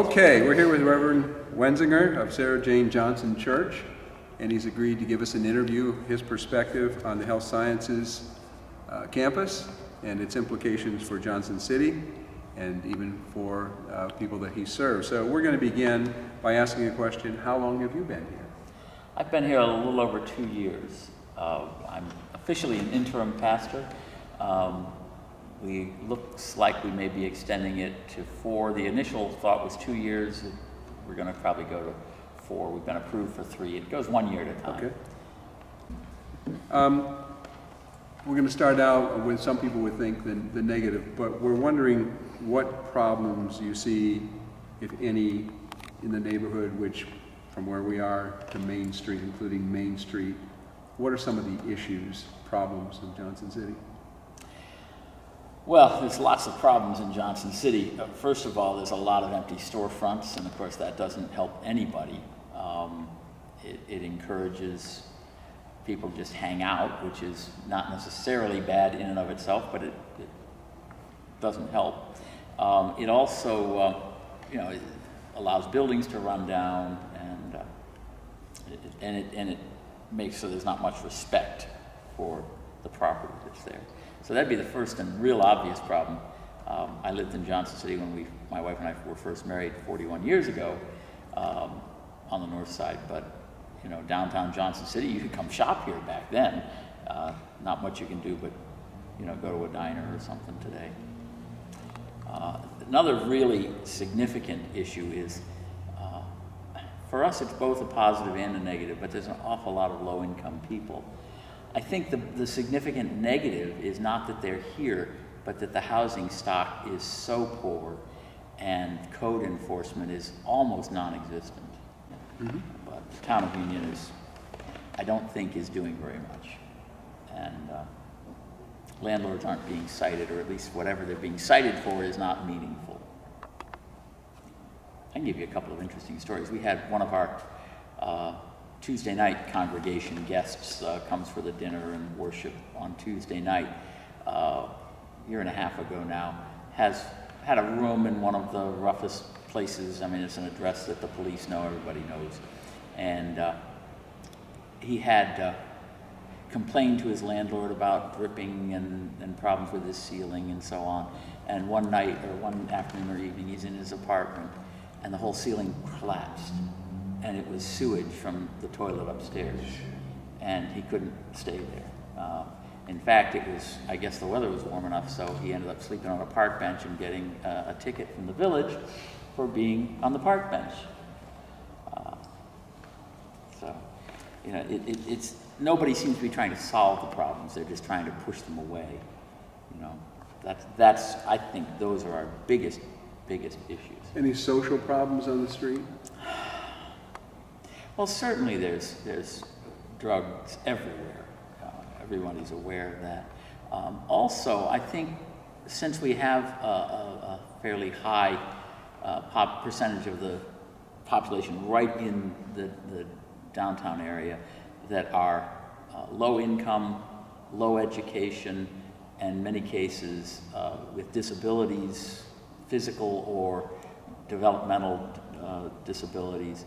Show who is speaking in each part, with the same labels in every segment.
Speaker 1: Okay, we're here with Reverend Wenzinger of Sarah Jane Johnson Church, and he's agreed to give us an interview, his perspective on the health sciences campus and its implications for Johnson City and even for people that he serves. So we're going to begin by asking a question. How long have you been here?
Speaker 2: I've been here a little over 2 years. I'm officially an interim pastor. Looks like we may be extending it to 4. The initial thought was 2 years. We're going to probably go to 4. We've been approved for 3. It goes 1 year at a time.
Speaker 1: Okay. We're going to start out with, some people would think, the negative, but we're wondering what problems you see, if any, in the neighborhood, which from where we are to Main Street, including Main Street, what are some of the issues, problems of Johnson City?
Speaker 2: Well, there's lots of problems in Johnson City. First of all, there's a lot of empty storefronts, and of course that doesn't help anybody. It encourages people to just hang out, which is not necessarily bad in and of itself, but it doesn't help. It also, it allows buildings to run down, and it makes so there's not much respect for the property that's there. So that'd be the first and real obvious problem. I lived in Johnson City when my wife and I were first married 41 years ago on the north side, but downtown Johnson City, you could come shop here back then. Not much you can do but go to a diner or something today. Another really significant issue is, for us it's both a positive and a negative, but there's an awful lot of low-income people. I think the significant negative is not that they're here, but that the housing stock is so poor and code enforcement is almost non-existent. Mm-hmm. But the town of Union I don't think is doing very much. And landlords aren't being cited, or at least whatever they're being cited for is not meaningful. I can give you a couple of interesting stories. We had one of our Tuesday night congregation guests comes for the dinner and worship on Tuesday night, a year and a half ago now, has had a room in one of the roughest places. I mean, it's an address that the police know, everybody knows. And he had complained to his landlord about dripping and problems with his ceiling and so on. And one night, or one afternoon or evening, he's in his apartment and the whole ceiling collapsed. And it was sewage from the toilet upstairs, and he couldn't stay there. In fact, I guess the weather was warm enough, so he ended up sleeping on a park bench and getting a ticket from the village for being on the park bench. Nobody seems to be trying to solve the problems, they're just trying to push them away. I think those are our biggest issues.
Speaker 1: Any social problems on the street?
Speaker 2: Well, certainly there's drugs everywhere. Everybody's aware of that. Also, I think since we have a fairly high percentage of the population right in the downtown area that are low income, low education, and in many cases with disabilities, physical or developmental disabilities,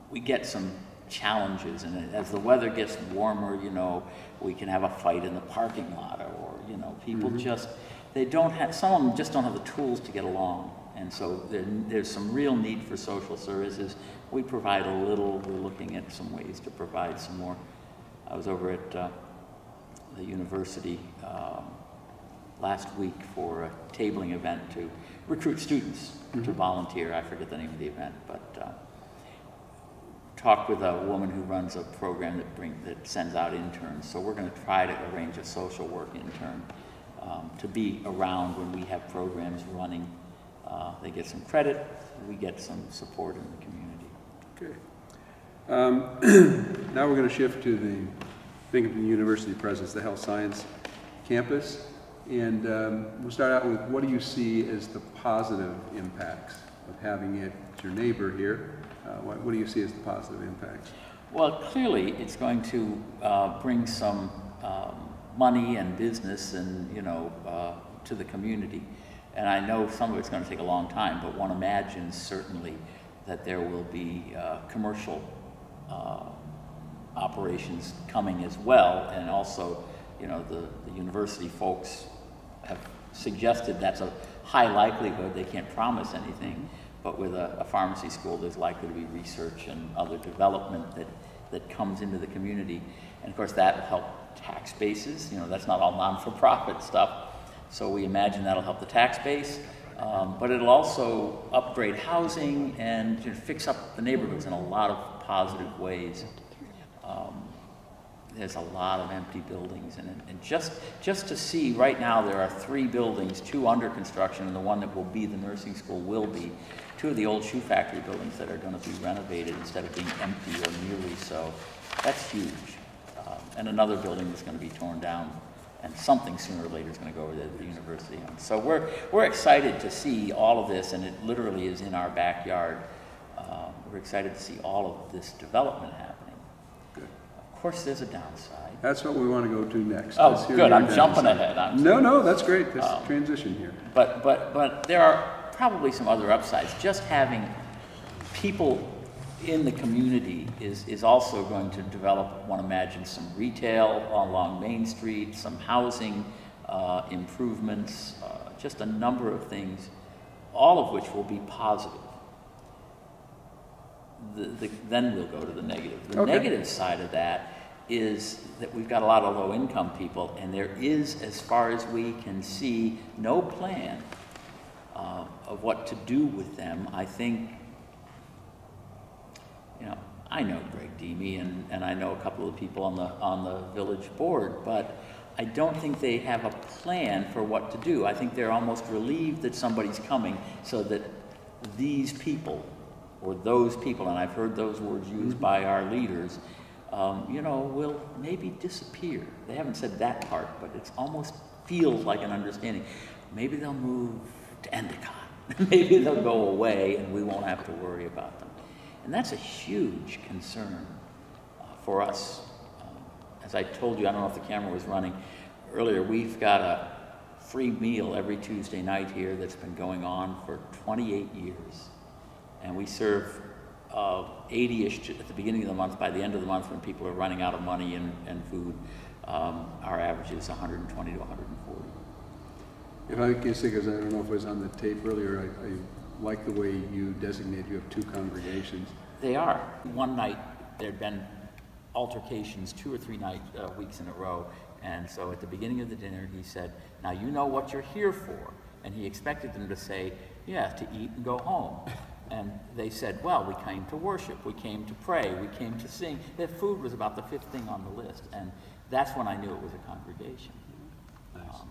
Speaker 2: we get some challenges, and as the weather gets warmer, we can have a fight in the parking lot, or people mm-hmm. Some of them just don't have the tools to get along, and so there's some real need for social services. We provide a little. We're looking at some ways to provide some more. I was over at the university last week for a tabling event to recruit students mm-hmm. to volunteer. I forget the name of the event, but talked with a woman who runs a program that sends out interns. So we're going to try to arrange a social work intern to be around when we have programs running. They get some credit, we get some support in the
Speaker 1: community. Okay. Now we're going to shift to the Binghamton University presence, the health science campus. And we'll start out with, what do you see as the positive impacts of having it as your neighbor here? What do you see as the positive impacts?
Speaker 2: Well, clearly it's going to bring some money and business and to the community. And I know some of it's going to take a long time, but one imagines certainly that there will be commercial operations coming as well. And also, you know, the university folks have suggested that's a high likelihood. They can't promise anything, but with a pharmacy school, there's likely to be research and other development that comes into the community. And of course, that will help tax bases. You know, that's not all non-for-profit stuff. So we imagine that'll help the tax base, but it'll also upgrade housing and fix up the neighborhoods in a lot of positive ways. There's a lot of empty buildings, and just to see, right now there are 3 buildings, 2 under construction, and the one that will be the nursing school will be 2 of the old shoe factory buildings that are going to be renovated instead of being empty or nearly so. That's huge. And another building that's going to be torn down, and something sooner or later is going to go over there that the university owns. So we're excited to see all of this, and it literally is in our backyard. We're excited to see all of this development happening. Of course, there's a downside.
Speaker 1: That's what we want to go to next.
Speaker 2: Oh, good. I'm jumping ahead.
Speaker 1: No, that's great. This transition here.
Speaker 2: But there are probably some other upsides. Just having people in the community is also going to develop, one imagines, some retail along Main Street, some housing improvements, just a number of things, all of which will be positive. Then we'll go to the negative. The negative side of that is that we've got a lot of low-income people, and there is, as far as we can see, no plan of what to do with them. I think, you know, I know Greg Deemy, and I know a couple of people on the village board, but I don't think they have a plan for what to do. I think they're almost relieved that somebody's coming so that these people, or those people, and I've heard those words used by our leaders, you know, will maybe disappear. They haven't said that part, but it almost feels like an understanding. Maybe they'll move to Endicott. Maybe they'll go away and we won't have to worry about them. And that's a huge concern for us. As I told you, I don't know if the camera was running earlier, we've got a free meal every Tuesday night here that's been going on for 28 years. And we serve 80-ish at the beginning of the month. By the end of the month, when people are running out of money and food, our average is 120 to 140.
Speaker 1: If I can say, because I don't know if it was on the tape earlier, I like the way you designate you have 2 congregations.
Speaker 2: They are. One night, there'd been altercations 2 or 3 weeks in a row, and so at the beginning of the dinner, he said, "Now you know what you're here for," and he expected them to say, "Yeah, to eat and go home." And they said, "Well, we came to worship, we came to pray, we came to sing." The food was about the 5th thing on the list, and that's when I knew it was a congregation.
Speaker 1: Nice.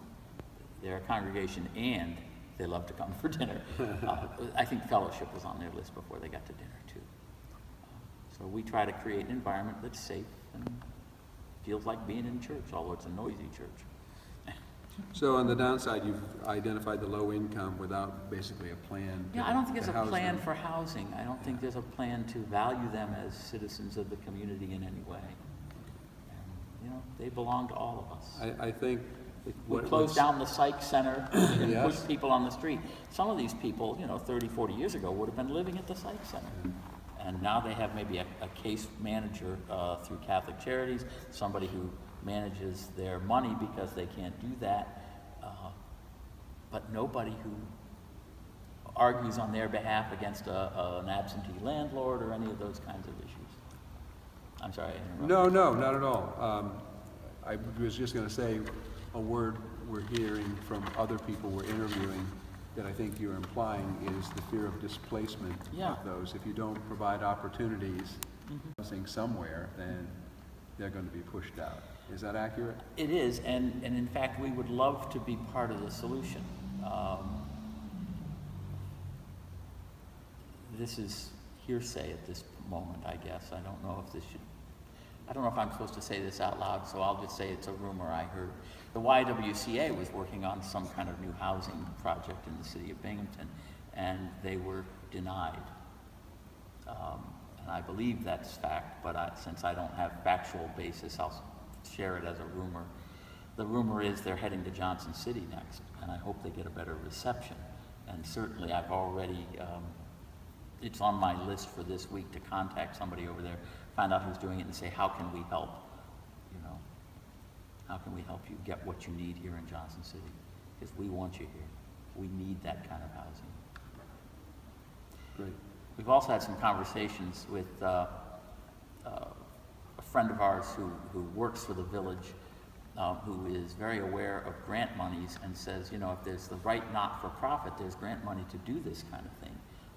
Speaker 2: They're a congregation, and they love to come for dinner. I think fellowship was on their list before they got to dinner, too. So we try to create an environment that's safe and feels like being in church, although it's a noisy church.
Speaker 1: So on the downside, you've identified the low income without basically a plan.
Speaker 2: Yeah, I don't think there's a plan for housing. I don't think there's a plan to value them as citizens of the community in any way. And, you know, they belong to all of us.
Speaker 1: I think
Speaker 2: we closed down the psych center and
Speaker 1: Yes.
Speaker 2: pushed people on the street. Some of these people, you know, 30, 40 years ago would have been living at the psych center. And now they have maybe a case manager through Catholic Charities, somebody who manages their money because they can't do that, but nobody who argues on their behalf against an absentee landlord or any of those kinds of issues. I'm sorry, I interrupted.
Speaker 1: No, not at all. I was just going to say a word we're hearing from other people we're interviewing that I think you're implying is the fear of displacement of those. If you don't provide opportunities housing somewhere, then they're going to be pushed out. Is that accurate?
Speaker 2: It is, and in fact, we would love to be part of the solution. This is hearsay at this moment, I guess. I don't know if I'm supposed to say this out loud, so I'll just say it's a rumor I heard. The YWCA was working on some kind of new housing project in the city of Binghamton, and they were denied. And I believe that's fact, but since I don't have factual basis, I'll share it as a rumor. The rumor is they're heading to Johnson City next, and I hope they get a better reception. And certainly I've already, it's on my list for this week to contact somebody over there, find out who's doing it, and say, how can we help? You know, how can we help you get what you need here in Johnson City? Because we want you here. We need that kind of housing.
Speaker 1: Great.
Speaker 2: We've also had some conversations with a friend of ours who works for the village, who is very aware of grant monies and says, you know, if there's the right not-for-profit, there's grant money to do this kind of thing.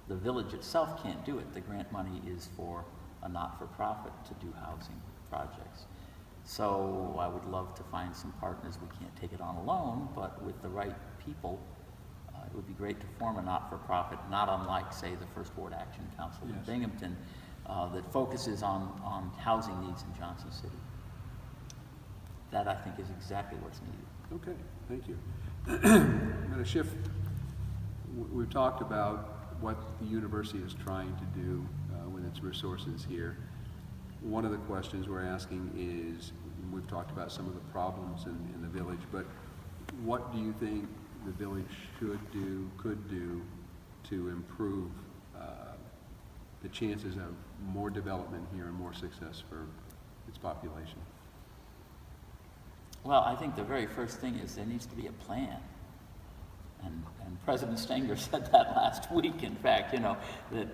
Speaker 2: The village itself can't do it. The grant money is for a not-for-profit to do housing projects. So I would love to find some partners. We can't take it on alone, but with the right people, it would be great to form a not-for-profit, not unlike, say, the First Ward Action Council in Binghamton, that focuses on housing needs in Johnson City. That, I think, is exactly what's needed.
Speaker 1: Okay, thank you. I'm going to shift. We've talked about what the university is trying to do with its resources here. One of the questions we're asking is, we've talked about some of the problems in the village, but what do you think the village should do, could do, to improve the chances of more development here and more success for its population?
Speaker 2: Well, I think the very first thing is there needs to be a plan. And President Stenger said that last week, in fact, you know, that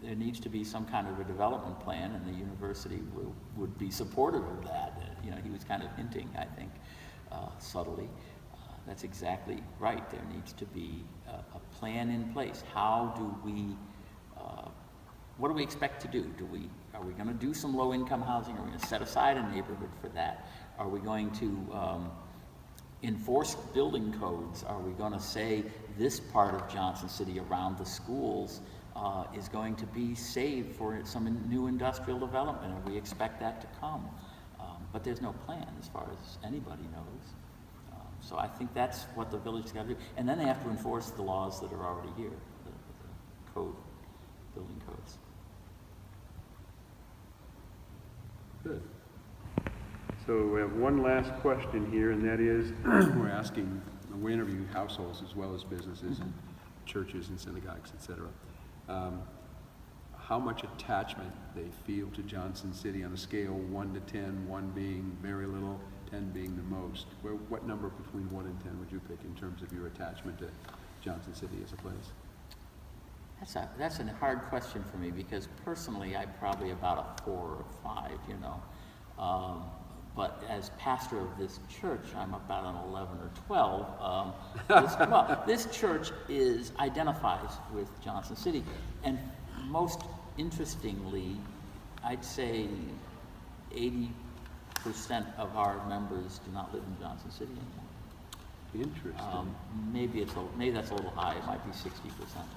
Speaker 2: there needs to be some kind of a development plan, and the university would be supportive of that. You know, he was kind of hinting, I think, subtly. That's exactly right. There needs to be a plan in place. How do we, what do we expect to do? Are we going to do some low-income housing? Are we going to set aside a neighborhood for that? Are we going to enforce building codes? Are we going to say this part of Johnson City around the schools is going to be saved for some new industrial development, and we expect that to come? But there's no plan as far as anybody knows. So I think that's what the village has got to do. And then they have to enforce the laws that are already here, the code, building codes.
Speaker 1: Good. So we have one last question here, and that is, we're asking, we interview households as well as businesses and churches and synagogues, etc. How much attachment they feel to Johnson City on a scale 1 to 10, 1 being very little, 10 being the most. What number between 1 and 10 would you pick in terms of your attachment to Johnson City as a place?
Speaker 2: That's a hard question for me, because personally I'm probably about a 4 or 5, you know. But as pastor of this church, I'm about an 11 or 12. This church identifies with Johnson City, and most interestingly, I'd say 80% of our members do not live in Johnson City anymore.
Speaker 1: Interesting.
Speaker 2: Maybe that's a little high. It might be 60%.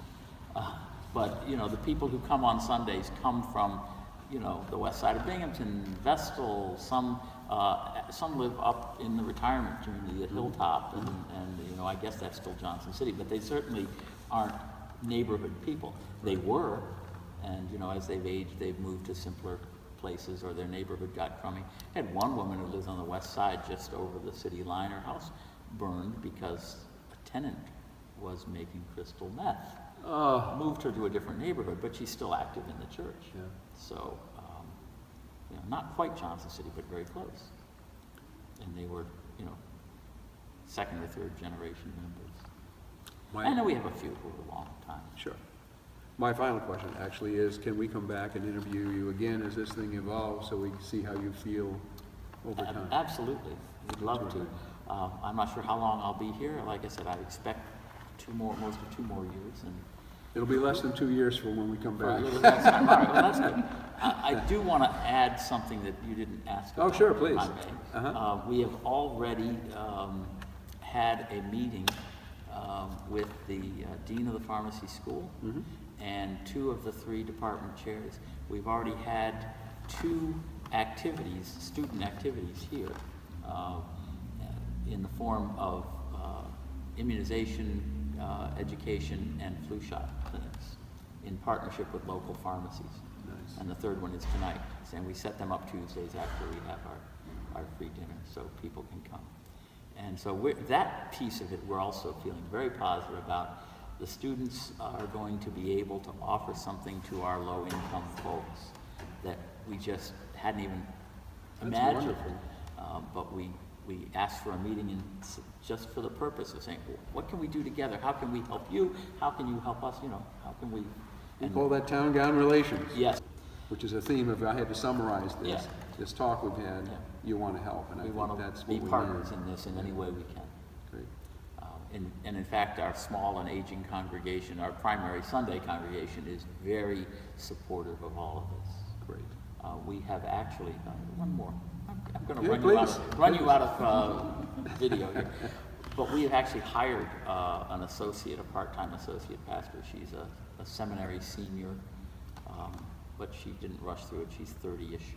Speaker 2: But you know, the people who come on Sundays come from, you know, the west side of Binghamton, Vestal. Some live up in the retirement community at Hilltop, and you know, I guess that's still Johnson City. But they certainly aren't neighborhood people. They were, and you know, as they've aged, they've moved to simpler places, or their neighborhood got crummy. I had one woman who lives on the west side, just over the city line. Her house burned because a tenant was making crystal meth. Moved her to a different neighborhood, but she's still active in the church. Yeah. So, you know, not quite Johnson City, but very close. And they were, you know, 2nd or 3rd generation members. I know we have a few who are a long time.
Speaker 1: Sure. My final question actually is, can we come back and interview you again as this thing evolves, so we can see how you feel over time?
Speaker 2: Absolutely. We'd love to. I'm not sure how long I'll be here. Like I said, I expect most of 2 more years. And
Speaker 1: it'll be less than 2 years from when we come back.
Speaker 2: All right, well, that's good. I do want to add something that you didn't ask about.
Speaker 1: Oh, sure, please.
Speaker 2: We have already had a meeting with the dean of the pharmacy school and 2 of the 3 department chairs. We've already had 2 activities, student activities here, in the form of immunization, education, and flu shot clinics in partnership with local pharmacies. Nice. And the 3rd one is tonight. And we set them up Tuesdays after we have our free dinner, so people can come. And so that piece of it, we're also feeling very positive about. The students are going to be able to offer something to our low-income folks that we just hadn't even imagined. But we asked for a meeting just for the purpose of saying, well, what can we do together? How can we help you? How can you help us? You know, how can we?
Speaker 1: We call that town-gown relations.
Speaker 2: Yes.
Speaker 1: Which is a theme of, I had to summarize this talk we've had, you want to help, and I think that's what we
Speaker 2: be partners in this in any way we can.
Speaker 1: Great.
Speaker 2: And in fact, our small and aging congregation, our primary Sunday congregation, is very supportive of all of this.
Speaker 1: Great.
Speaker 2: We have actually, one more. I'm going to
Speaker 1: run
Speaker 2: you out of video here. But we have actually hired an associate, a part-time associate pastor. She's a seminary senior, but she didn't rush through it. She's 30-ish.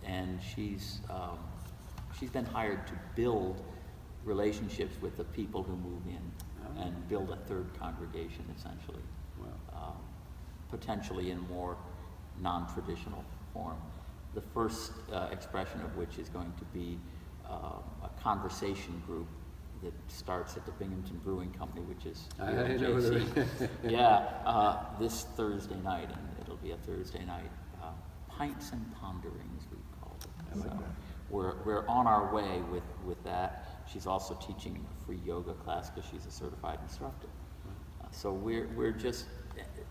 Speaker 2: And she's been hired to build relationships with the people who move in and build a third congregation, essentially.
Speaker 1: Wow.
Speaker 2: Potentially in more non-traditional form. The first expression of which is going to be a conversation group that starts at the Binghamton Brewing Company, which is this Thursday night, and it'll be a Thursday night. Pints and Ponderings, we call it.
Speaker 1: I like
Speaker 2: so
Speaker 1: that.
Speaker 2: we're on our way with that. She's also teaching a free yoga class because she's a certified instructor. So we're just,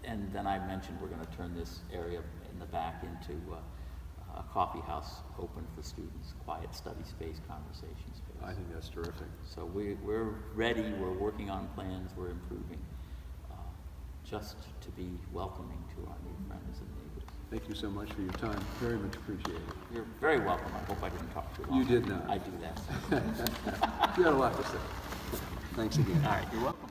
Speaker 2: and then I mentioned we're going to turn this area in the back into a coffee house open for students, quiet study space, conversation space.
Speaker 1: I think that's terrific.
Speaker 2: So we're ready, we're working on plans, we're improving, just to be welcoming to our new friends and neighbors.
Speaker 1: Thank you so much for your time. Very much appreciated.
Speaker 2: You're very welcome. I hope I didn't talk too long.
Speaker 1: You did not.
Speaker 2: I do that.
Speaker 1: You had a lot to say. Thanks again.
Speaker 2: All right, you're welcome.